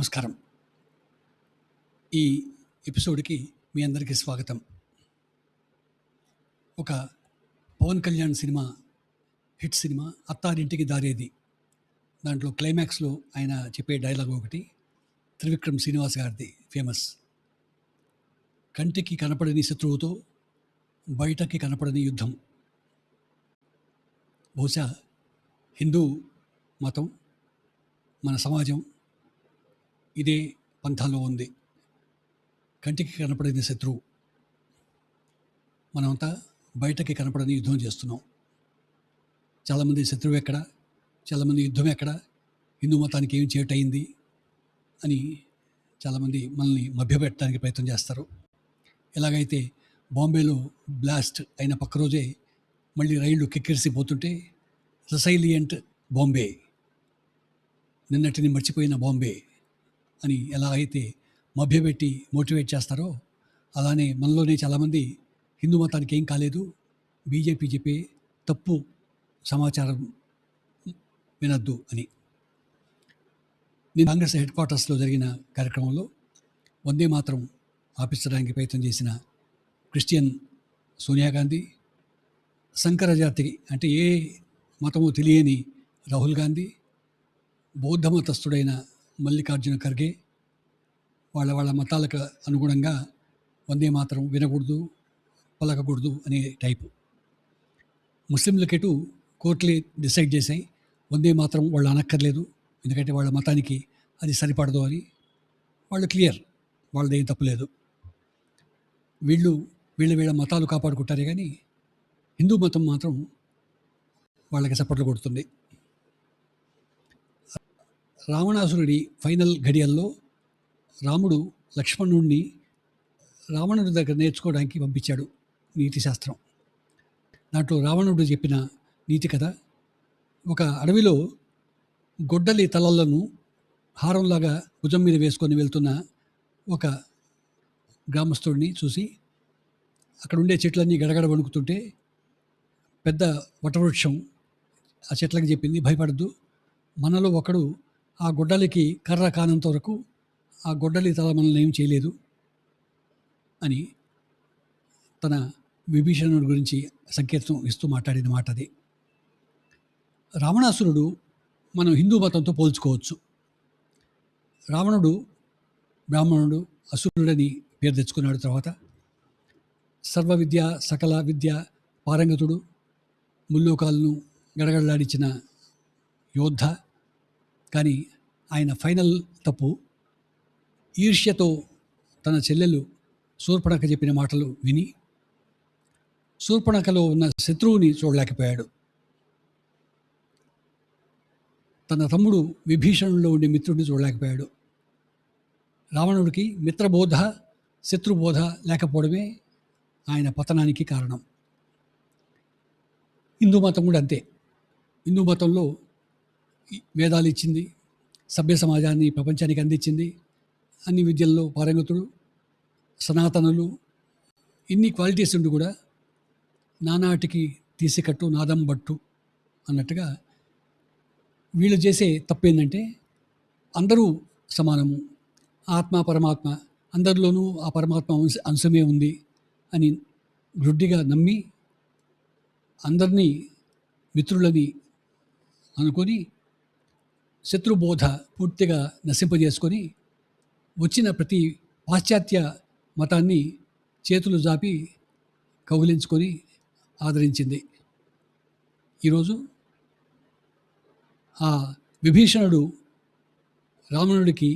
నమస్కారం. ఈ ఎపిసోడ్‌కి మీ అందరికీ స్వాగతం. ఒక పవన్ కళ్యాణ్ సినిమా, హిట్ సినిమా 'అత్తారింటికి దారేది'. దాంట్లో క్లైమాక్స్‌లో ఆయన చెప్పే డైలాగ్ ఒకటి త్రివిక్రమ్ శ్రీనివాస్ గారిది ఫేమస్. కంటికి కనపడని శత్రువుతో బయటకి కనపడని యుద్ధం. బహుశా హిందూ మతం, మన సమాజం ఇదే పంథాలో ఉంది. కంటికి కనపడని శత్రువు, మనమంతా బయటకి కనపడని యుద్ధం చేస్తున్నాం. చాలామంది శత్రువు ఎక్కడ, చాలామంది యుద్ధం ఎక్కడ, హిందూ మతానికి ఏం చేటయింది అని చాలామంది మనల్ని మభ్యపెట్టడానికి ప్రయత్నం చేస్తారు. ఎలాగైతే బాంబేలో బ్లాస్ట్ అయిన పక్క రోజే మళ్ళీ రైళ్లు కిక్కిరిసిపోతుంటే రెసైలియంట్ బాంబే, నిన్నటిని మర్చిపోయిన బాంబే అని ఎలా అయితే మభ్యపెట్టి మోటివేట్ చేస్తారో, అలానే మనలోనే చాలామంది హిందూ మతానికి ఏం కాలేదు, బీజేపీ చెప్పే తప్పు సమాచారం వినద్దు అని. నేను కాంగ్రెస్ హెడ్ క్వార్టర్స్లో జరిగిన కార్యక్రమంలో వందే మాత్రం ఆపించడానికి ప్రయత్నం చేసిన క్రిస్టియన్ సోనియా గాంధీ, శంకరజాతి అంటే ఏ మతము తెలియని రాహుల్ గాంధీ, బౌద్ధ మతస్థుడైన మల్లికార్జున ఖర్గే వాళ్ళ మతాలకు అనుగుణంగా వందే మాత్రం వినకూడదు, పలకకూడదు అనే టైపు. ముస్లింలకెటు కోర్టులే డిసైడ్ చేశాయి వందే మాత్రం వాళ్ళు అనక్కర్లేదు, ఎందుకంటే వాళ్ళ మతానికి అది సరిపడదు అని. వాళ్ళు క్లియర్, వాళ్ళదేం తప్పులేదు. వీళ్ళ మతాలు కాపాడుకుంటారే కానీ హిందూ మతం మాత్రం వాళ్ళకి చప్పట్లు కొడుతుంది. రావణాసురుడి ఫైనల్ ఘడియల్లో రాముడు లక్ష్మణుడిని రావణుడి దగ్గర నేర్చుకోవడానికి పంపించాడు నీతి శాస్త్రం. దాంట్లో రావణుడు చెప్పిన నీతి కథ, ఒక అడవిలో గొడ్డలి తలలను హారంలాగా భుజం మీద వేసుకొని వెళ్తున్న ఒక గ్రామస్తుడిని చూసి అక్కడ ఉండే చెట్లన్నీ గడగడ వణుకుతుంటే పెద్ద వటవృక్షం ఆ చెట్లకు చెప్పింది, భయపడద్దు, మనలో ఒకడు ఆ గొడ్డలికి కర్ర కానంత వరకు ఆ గొడ్డలి తల మనల్ని ఏం చేయలేదు అని తన విభీషణుడి గురించి సంకేతం ఇస్తూ మాట్లాడిన మాట అది. రావణాసురుడు మనం హిందూ మతంతో పోల్చుకోవచ్చు. రావణుడు బ్రాహ్మణుడు, అసురుడని పేరు తెచ్చుకున్నాడు. తర్వాత సర్వ విద్య సకల విద్య పారంగతుడు, ముల్లోకాలను గడగడలాడించిన యోద్ధ. కానీ ఆయన ఫైనల్ తప్పు ఈర్ష్యతో తన చెల్లెలు శూర్పణఖ చెప్పిన మాటలు విని శూర్పణఖలో ఉన్న శత్రువుని చూడలేకపోయాడు. తన తమ్ముడు విభీషణుల్లో ఉండే మిత్రుడిని చూడలేకపోయాడు. రావణుడికి మిత్రబోధ శత్రుబోధ లేకపోవడమే ఆయన పతనానికి కారణం. హిందూ మతం కూడా అంతే. హిందూ మతంలో వేదాలు ఇచ్చింది, సభ్య సమాజాన్ని ప్రపంచానికి అందించింది, అన్ని విద్యల్లో పారంగతుడు, సనాతనులు, ఇన్ని క్వాలిటీస్ ఉండి కూడా నానాటికి తీసికట్టు నాదం బట్టు అన్నట్టుగా వీళ్ళు చేసే తప్పేందంటే అందరూ సమానము, ఆత్మ పరమాత్మ అందరిలోనూ ఆ పరమాత్మ అంశమే ఉంది అని గ్రుడ్డిగా నమ్మి అందరినీ మిత్రులని అనుకొని శత్రుబోధ పూర్తిగా నశింపజేసుకొని వచ్చిన ప్రతి పాశ్చాత్య మతాన్ని చేతులు జాపి కౌగిలించుకొని ఆదరించింది. ఈరోజు ఆ విభీషణుడు రావణుడికి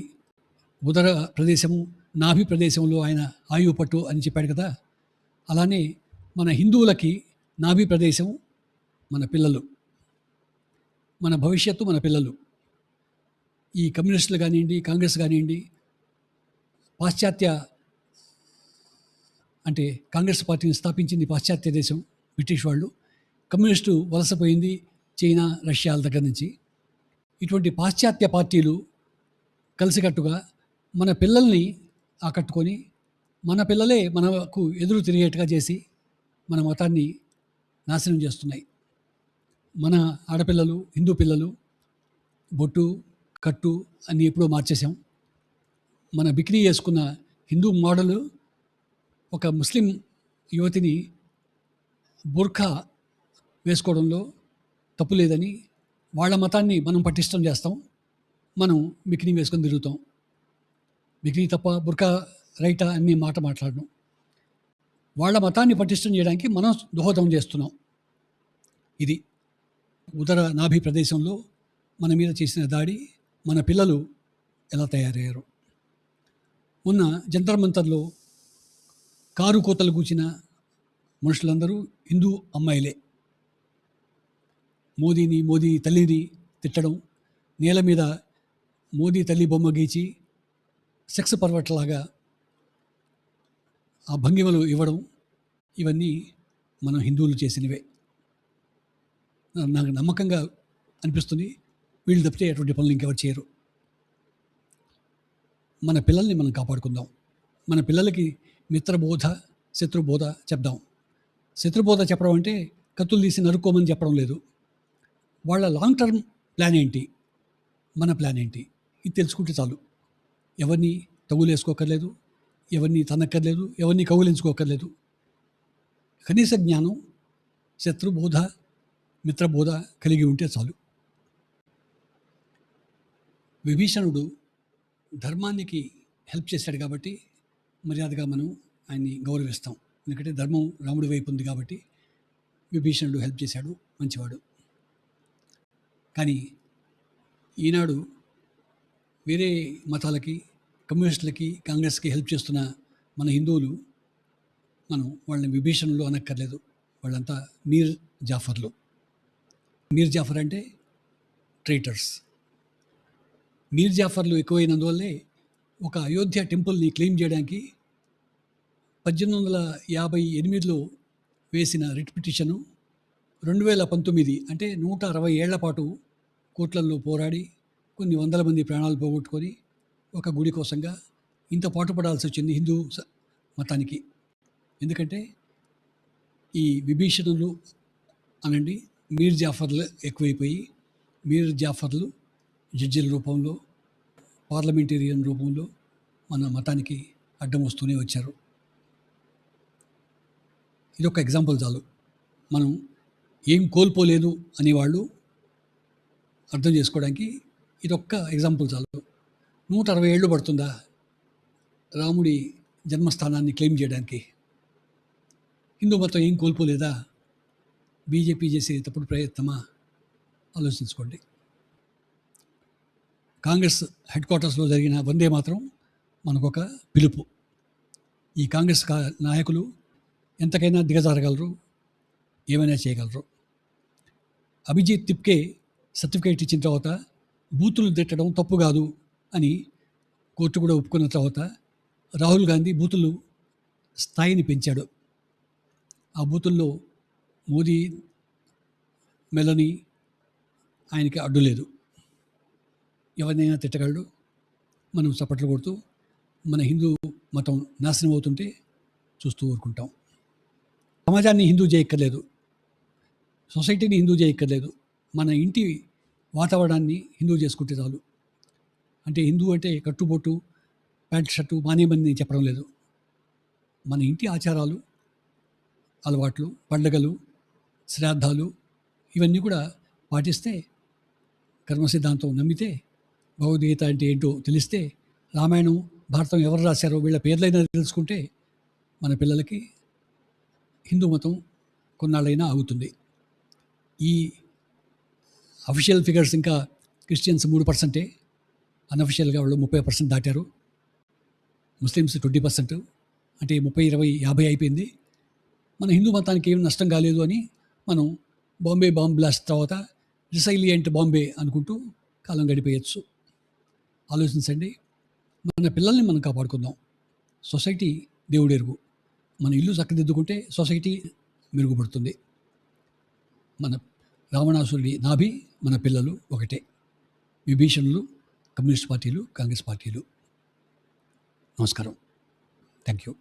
ఉదర ప్రదేశము, నాభి ప్రదేశంలో ఆయన ఆయువు పట్టు అని చెప్పాడు కదా. అలానే మన హిందువులకి నాభి ప్రదేశం మన పిల్లలు, మన భవిష్యత్తు మన పిల్లలు. ఈ కమ్యూనిస్టులు కానివ్వండి, కాంగ్రెస్ కానివ్వండి, పాశ్చాత్య అంటే కాంగ్రెస్ పార్టీని స్థాపించింది పాశ్చాత్య దేశం, బ్రిటిష్ వాళ్ళు. కమ్యూనిస్టు వలసపోయింది చైనా, రష్యాల దగ్గర నుంచి. ఇటువంటి పాశ్చాత్య పార్టీలు కలిసికట్టుగా మన పిల్లల్ని ఆకట్టుకొని మన పిల్లలే మనకు ఎదురు తిరిగేట్టుగా చేసి మన మతాన్ని నాశనం చేస్తున్నాయి. మన ఆడపిల్లలు, హిందూ పిల్లలు బొట్టు కట్టు అన్నీ ఎప్పుడో మార్చేసాం. మన బికినీ వేసుకున్న హిందూ మోడలు ఒక ముస్లిం యువతిని బుర్ఖా వేసుకోవడంలో తప్పు లేదని వాళ్ళ మతాన్ని మనం పటిష్టం చేస్తాం. మనం బికినీ వేసుకొని తిరుగుతాం. బికినీ తప్ప బుర్ఖా రైటా అన్ని మాట మాట్లాడడం. వాళ్ళ మతాన్ని పటిష్టం చేయడానికి మనం దోహదం చేస్తున్నాం. ఇది ఉదర నాభి ప్రదేశంలో మన మీద చేసిన దాడి, మన పిల్లలు ఎలా తయారయ్యారు. ఉన్న జంతర్ మంతర్లో కారు కోతలు కూర్చిన మనుషులందరూ హిందూ అమ్మాయిలే. మోదీ తల్లిని తిట్టడం, నేల మీద మోదీ తల్లి బొమ్మ గీచి సెక్స్ పర్వట్లాగా ఆ భంగిమలు ఇవ్వడం, ఇవన్నీ మనం హిందువులు చేసినవే. నాకు నమ్మకంగా అనిపిస్తుంది, వీళ్ళు తప్పితే అటువంటి పనులు ఇంకెవరు చేయరు. మన పిల్లల్ని మనం కాపాడుకుందాం. మన పిల్లలకి మిత్రబోధ, శత్రుబోధ చెప్దాం. శత్రుబోధ చెప్పడం అంటే కత్తులు తీసి నరుక్కోమని చెప్పడం లేదు. వాళ్ళ లాంగ్ టర్మ్ ప్లాన్ ఏంటి, మన ప్లాన్ ఏంటి, ఇది తెలుసుకుంటే చాలు. ఎవరిని తగులేసుకోకర్లేదు, ఎవరిని తనక్కర్లేదు, ఎవరిని కౌగిలించుకోకర్లేదు. కనీస జ్ఞానం, శత్రుబోధ, మిత్రబోధ కలిగి ఉంటే చాలు. విభీషణుడు ధర్మానికి హెల్ప్ చేశాడు కాబట్టి మర్యాదగా మనం ఆయన్ని గౌరవిస్తాం. ఎందుకంటే ధర్మం రాముడి వైపు ఉంది కాబట్టి విభీషణుడు హెల్ప్ చేశాడు, మంచివాడు. కానీ ఈనాడు వేరే మతాలకి, కమ్యూనిస్టులకి, కాంగ్రెస్కి హెల్ప్ చేస్తున్న మన హిందువులు, మనం వాళ్ళని విభీషణులు అనక్కర్లేదు. వాళ్ళంతా మీర్ జాఫర్లు. మీర్ జాఫర్ అంటే ట్రైటర్స్. మీర్ జాఫర్లు ఎక్కువైనందువల్లే ఒక అయోధ్య టెంపుల్ని క్లెయిమ్ చేయడానికి 1858లో వేసిన రిట్ పిటిషను 2019 అంటే 160 ఏళ్ల పాటు కోర్టులలో పోరాడి కొన్ని వందల మంది ప్రాణాలు పోగొట్టుకొని ఒక గుడి కోసంగా ఇంత పాటుపడాల్సి వచ్చింది హిందూ మతానికి. ఎందుకంటే ఈ విభీషణులు అనండి, మీర్ జాఫర్లు ఎక్కువైపోయి, మీర్ జాఫర్లు జడ్జిల రూపంలో, పార్లమెంటేరియన్ రూపంలో మన మతానికి అడ్డం వస్తూనే వచ్చారు. ఇదొక ఎగ్జాంపుల్ చాలు. మనం ఏం కోల్పోలేదు అనేవాళ్ళు అర్థం చేసుకోవడానికి ఇదొక్క ఎగ్జాంపుల్ చాలు. 160 ఏళ్ళు పడుతుందా రాముడి జన్మస్థానాన్ని క్లెయిమ్ చేయడానికి? హిందూ మతం ఏం కోల్పోలేదా? బీజేపీ చేసే తప్పుడు ప్రయత్నమా? ఆలోచించుకోండి. కాంగ్రెస్ హెడ్ క్వార్టర్స్లో జరిగిన వందే మాత్రం మనకొక పిలుపు. ఈ కాంగ్రెస్ నాయకులు ఎంతకైనా దిగజారగలరు, ఏమైనా చేయగలరు. అభిజిత్ తిప్కే సర్టిఫికేట్ ఇచ్చిన తర్వాత బూతులు తిట్టడం తప్పు కాదు అని కోర్టు కూడా ఒప్పుకున్న తర్వాత రాహుల్ గాంధీ బూతులు స్థాయిని పెంచాడు. ఆ బూతుల్లో మోదీ మెలని ఆయనకి అడ్డు లేదు. ఎవరినైనా తిట్టగలడు. మనం చప్పట్లు కొడుతూ మన హిందూ మతం నాశనం అవుతుంటే చూస్తూ ఊరుకుంటాం. సమాజాన్ని హిందూ చేయక్కర్లేదు, సొసైటీని హిందూ చేయక్కర్లేదు. మన ఇంటి వాతావరణాన్ని హిందూ చేసుకుంటే చాలు. అంటే హిందూ అంటే కట్టుబొట్టు, ప్యాంట్ షర్టు మానేమని చెప్పడం లేదు. మన ఇంటి ఆచారాలు, అలవాట్లు, పండుగలు, శ్రాద్ధాలు ఇవన్నీ కూడా పాటిస్తే, కర్మ సిద్ధాంతం నమ్మితే, భగవద్గీత అంటే ఏంటో తెలిస్తే, రామాయణం, భారతం ఎవరు రాశారో వీళ్ళ పేర్లైనా తెలుసుకుంటే మన పిల్లలకి హిందూ మతం కొన్నాళ్ళైనా ఆగుతుంది. ఈ అఫీషియల్ ఫిగర్స్ ఇంకా క్రిస్టియన్స్ 3%, అన్అఫిషియల్గా వాళ్ళు 30% దాటారు. ముస్లిమ్స్ 20%, అంటే 30, 20, 50 అయిపోయింది. మన హిందూ మతానికి ఏం నష్టం కాలేదు అని మనం బాంబే బాంబ్ బ్లాస్ట్ తర్వాత రిసైలియంట్ బాంబే అనుకుంటూ కాలం గడిపేయచ్చు. ఆలోచించండి. మన పిల్లల్ని మనం కాపాడుకుందాం. సొసైటీ దేవుడెరుగు. మన ఇల్లు చక్కదిద్దుకుంటే సొసైటీ మెరుగుపడుతుంది. మన రావణాసురుడి నాభి మన పిల్లలు ఒకటే. విభీషణులు కమ్యూనిస్ట్ పార్టీలు, కాంగ్రెస్ పార్టీలు. నమస్కారం. Thank you.